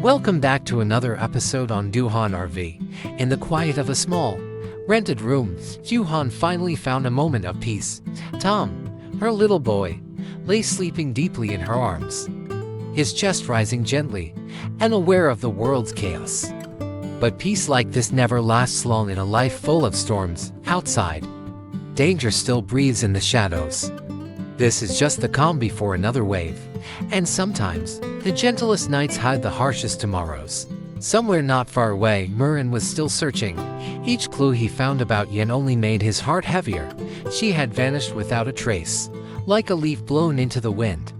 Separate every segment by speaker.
Speaker 1: Welcome back to another episode on Dieu Han RV. In the quiet of a small, rented room, Dieu Han finally found a moment of peace. Tom, her little boy, lay sleeping deeply in her arms, his chest rising gently, and aware of the world's chaos. But peace like this never lasts long in a life full of storms. Outside, danger still breathes in the shadows. This is just the calm before another wave, and sometimes, the gentlest nights hide the harshest tomorrows. Somewhere not far away, Murin was still searching. Each clue he found about Yen only made his heart heavier. She had vanished without a trace, like a leaf blown into the wind.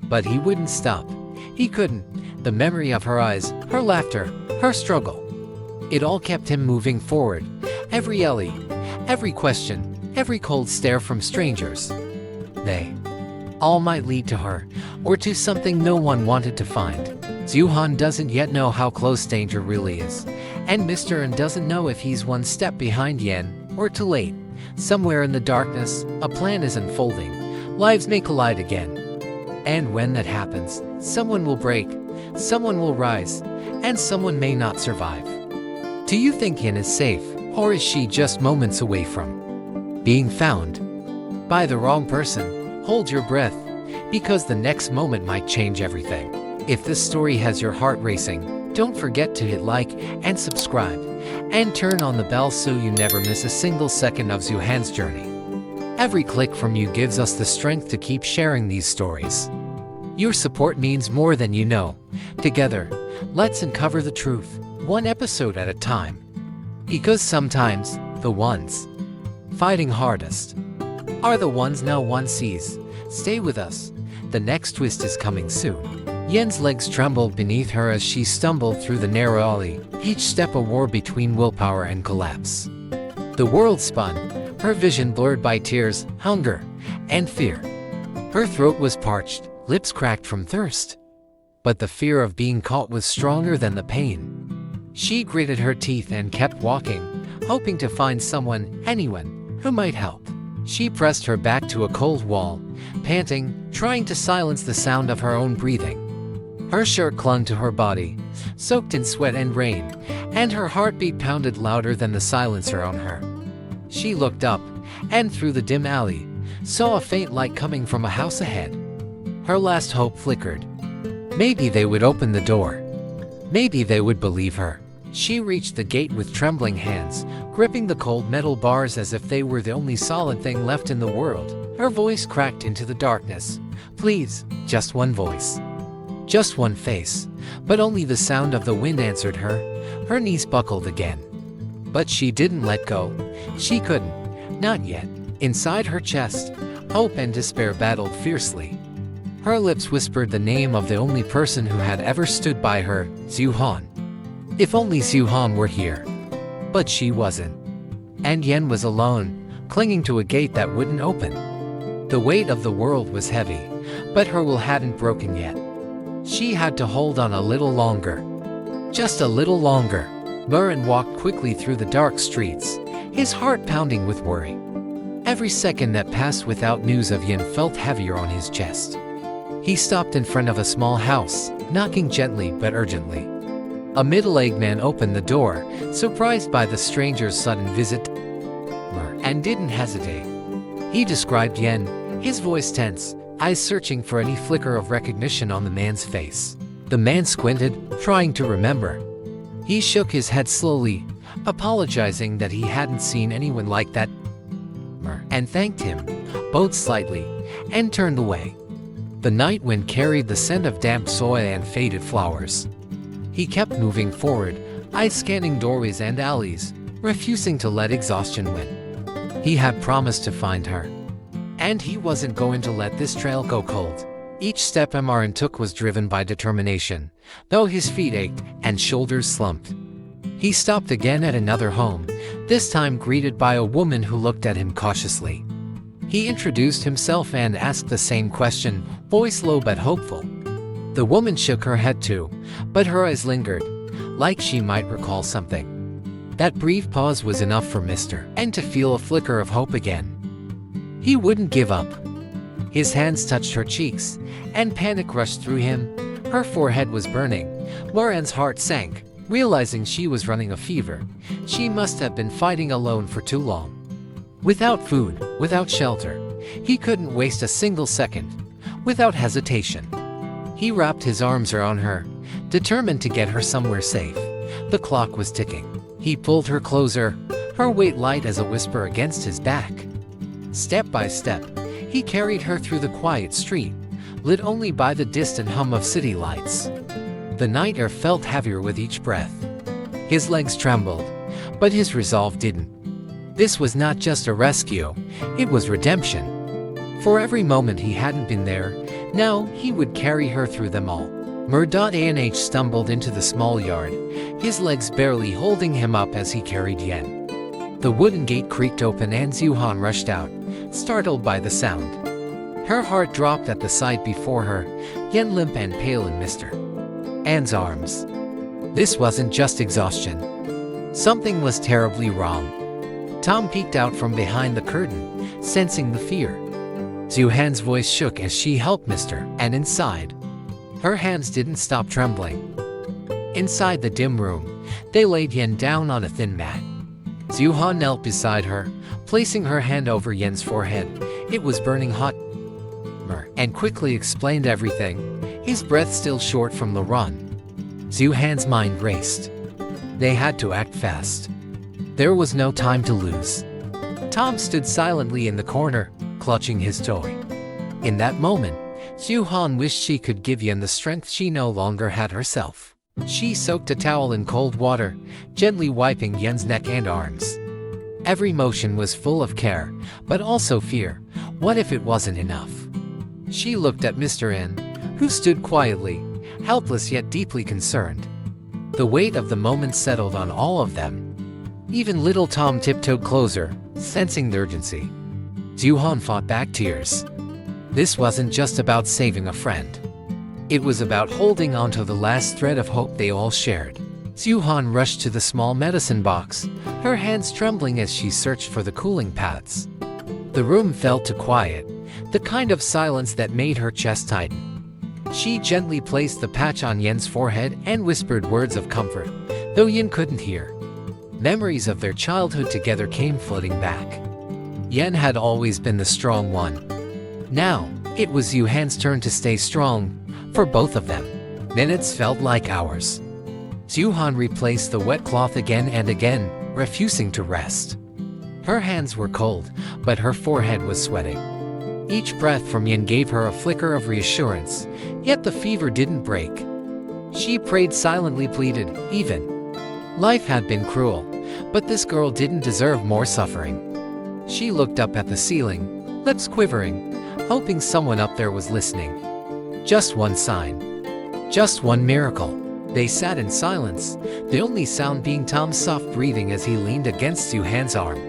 Speaker 1: But he wouldn't stop. He couldn't. The memory of her eyes, her laughter, her struggle. It all kept him moving forward. Every alley, every question, every cold stare from strangers. They all might lead to her, or to something no one wanted to find. Dieu Han doesn't yet know how close danger really is, and Mr. N doesn't know if he's one step behind Yen, or too late. Somewhere in the darkness, a plan is unfolding. Lives may collide again. And when that happens, someone will break, someone will rise, and someone may not survive. Do you think Yen is safe, or is she just moments away from being found by the wrong person? Hold your breath, because the next moment might change everything. If this story has your heart racing, don't forget to hit like and subscribe, and turn on the bell so you never miss a single second of Dieu Han's journey. Every click from you gives us the strength to keep sharing these stories. Your support means more than you know. Together, let's uncover the truth, one episode at a time. Because sometimes, the ones fighting hardest are the ones no one sees. Stay with us. The next twist is coming soon. Yen's legs trembled beneath her as she stumbled through the narrow alley, each step a war between willpower and collapse. The world spun, her vision blurred by tears, hunger, and fear. Her throat was parched, lips cracked from thirst. But the fear of being caught was stronger than the pain. She gritted her teeth and kept walking, hoping to find someone, anyone, who might help. She pressed her back to a cold wall, panting, trying to silence the sound of her own breathing. Her shirt clung to her body, soaked in sweat and rain, and her heartbeat pounded louder than the silencer on her. She looked up, and through the dim alley, saw a faint light coming from a house ahead. Her last hope flickered. Maybe they would open the door. Maybe they would believe her. She reached the gate with trembling hands, gripping the cold metal bars as if they were the only solid thing left in the world. Her voice cracked into the darkness. Please, just one voice. Just one face. But only the sound of the wind answered her. Her knees buckled again. But she didn't let go. She couldn't. Not yet. Inside her chest, hope and despair battled fiercely. Her lips whispered the name of the only person who had ever stood by her, Dieu Han. If only Dieu Han were here. But she wasn't. And Yen was alone, clinging to a gate that wouldn't open. The weight of the world was heavy, but her will hadn't broken yet. She had to hold on a little longer. Just a little longer. Murin walked quickly through the dark streets, his heart pounding with worry. Every second that passed without news of Yen felt heavier on his chest. He stopped in front of a small house, knocking gently but urgently. A middle-aged man opened the door, surprised by the stranger's sudden visit, and didn't hesitate. He described Yen, his voice tense, eyes searching for any flicker of recognition on the man's face. The man squinted, trying to remember. He shook his head slowly, apologizing that he hadn't seen anyone like that, and thanked him, bowed slightly, and turned away. The night wind carried the scent of damp soil and faded flowers. He kept moving forward, eyes scanning doorways and alleys, refusing to let exhaustion win. He had promised to find her. And he wasn't going to let this trail go cold. Each step Murin took was driven by determination, though his feet ached and shoulders slumped. He stopped again at another home, this time greeted by a woman who looked at him cautiously. He introduced himself and asked the same question, voice low but hopeful. The woman shook her head too, but her eyes lingered, like she might recall something. That brief pause was enough for Mr. N to feel a flicker of hope again. He wouldn't give up. His hands touched her cheeks, and panic rushed through him. Her forehead was burning. Moran's heart sank, realizing she was running a fever. She must have been fighting alone for too long. Without food, without shelter, he couldn't waste a single second. Without hesitation, he wrapped his arms around her, determined to get her somewhere safe. The clock was ticking. He pulled her closer, her weight light as a whisper against his back. Step by step, he carried her through the quiet street, lit only by the distant hum of city lights. The night air felt heavier with each breath. His legs trembled, but his resolve didn't. This was not just a rescue, it was redemption. For every moment he hadn't been there, now he would carry her through them all. mother.I stumbled into the small yard, his legs barely holding him up as he carried Yen. The wooden gate creaked open and Diep Han rushed out, startled by the sound. Her heart dropped at the sight before her, Yen limp and pale in Mr. An's arms. This wasn't just exhaustion. Something was terribly wrong. Tom peeked out from behind the curtain, sensing the fear. Diep Han's voice shook as she helped Mr. An inside. Her hands didn't stop trembling. Inside the dim room, they laid Yen down on a thin mat. Diep Han knelt beside her, placing her hand over Yen's forehead. It was burning hot. And quickly explained everything, his breath still short from the run. Diep Han's mind raced. They had to act fast. There was no time to lose. Tom stood silently in the corner, clutching his toy. In that moment, Diep Han wished she could give Yen the strength she no longer had herself. She soaked a towel in cold water, gently wiping Yen's neck and arms. Every motion was full of care, but also fear. What if it wasn't enough? She looked at Mr. N, who stood quietly, helpless yet deeply concerned. The weight of the moment settled on all of them. Even little Tom tiptoed closer, sensing the urgency. Diep Han fought back tears. This wasn't just about saving a friend. It was about holding on to the last thread of hope they all shared. Diep Han rushed to the small medicine box, her hands trembling as she searched for the cooling pads. The room fell to quiet, the kind of silence that made her chest tighten. She gently placed the patch on Yen's forehead and whispered words of comfort, though Yen couldn't hear. Memories of their childhood together came flooding back. Yen had always been the strong one. Now, it was Diep Han's turn to stay strong, for both of them. Minutes felt like hours. Diep Han replaced the wet cloth again and again, refusing to rest. Her hands were cold, but her forehead was sweating. Each breath from Yen gave her a flicker of reassurance, yet the fever didn't break. She prayed silently, pleaded, even. Life had been cruel, but this girl didn't deserve more suffering. She looked up at the ceiling, lips quivering, hoping someone up there was listening. Just one sign. Just one miracle. They sat in silence, the only sound being Tom's soft breathing as he leaned against Diep Han's arm.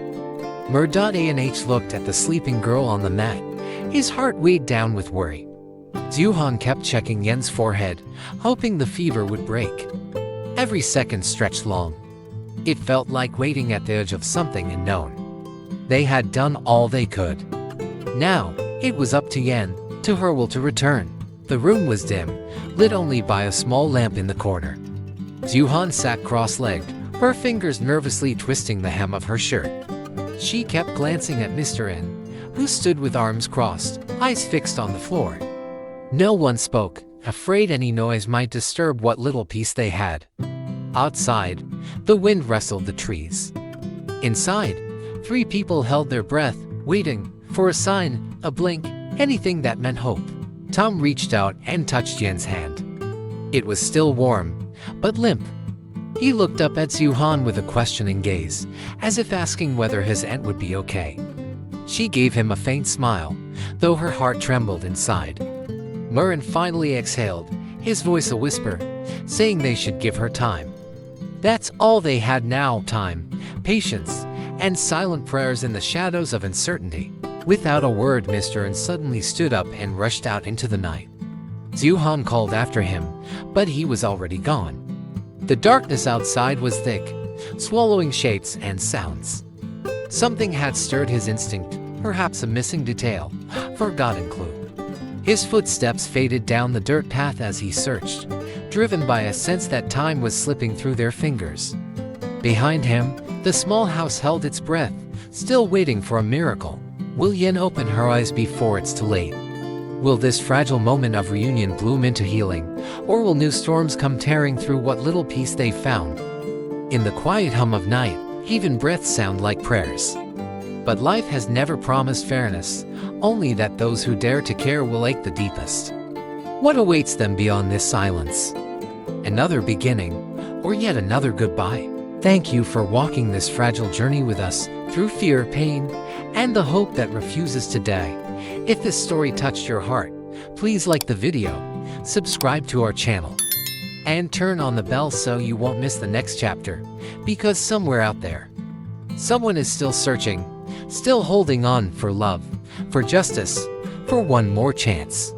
Speaker 1: mother.I looked at the sleeping girl on the mat, his heart weighed down with worry. Diep Han kept checking Yen's forehead, hoping the fever would break. Every second stretched long. It felt like waiting at the edge of something unknown. They had done all they could. Now, it was up to Yen, to her will to return. The room was dim, lit only by a small lamp in the corner. Diep Han sat cross-legged, her fingers nervously twisting the hem of her shirt. She kept glancing at Mr. N, who stood with arms crossed, eyes fixed on the floor. No one spoke, afraid any noise might disturb what little peace they had. Outside, the wind rustled the trees. Inside, 3 people held their breath, waiting for a sign, a blink, anything that meant hope. Tom reached out and touched Yen's hand. It was still warm, but limp. He looked up at Diep Han with a questioning gaze, as if asking whether his aunt would be okay. She gave him a faint smile, though her heart trembled inside. Murren finally exhaled, his voice a whisper, saying they should give her time. That's all they had now, time, patience, and silent prayers in the shadows of uncertainty. Without a word, Mr. N suddenly stood up and rushed out into the night. Diep Han called after him, but he was already gone. The darkness outside was thick, swallowing shapes and sounds. Something had stirred his instinct, perhaps a missing detail, forgotten clue. His footsteps faded down the dirt path as he searched, driven by a sense that time was slipping through their fingers. Behind him, the small house held its breath, still waiting for a miracle. Will Yin open her eyes before it's too late? Will this fragile moment of reunion bloom into healing, or will new storms come tearing through what little peace they found? In the quiet hum of night, even breaths sound like prayers. But life has never promised fairness, only that those who dare to care will ache the deepest. What awaits them beyond this silence? Another beginning, or yet another goodbye? Thank you for walking this fragile journey with us, through fear, pain, and the hope that refuses to die. If this story touched your heart, please like the video, subscribe to our channel, and turn on the bell so you won't miss the next chapter, because somewhere out there, someone is still searching, still holding on for love, for justice, for one more chance.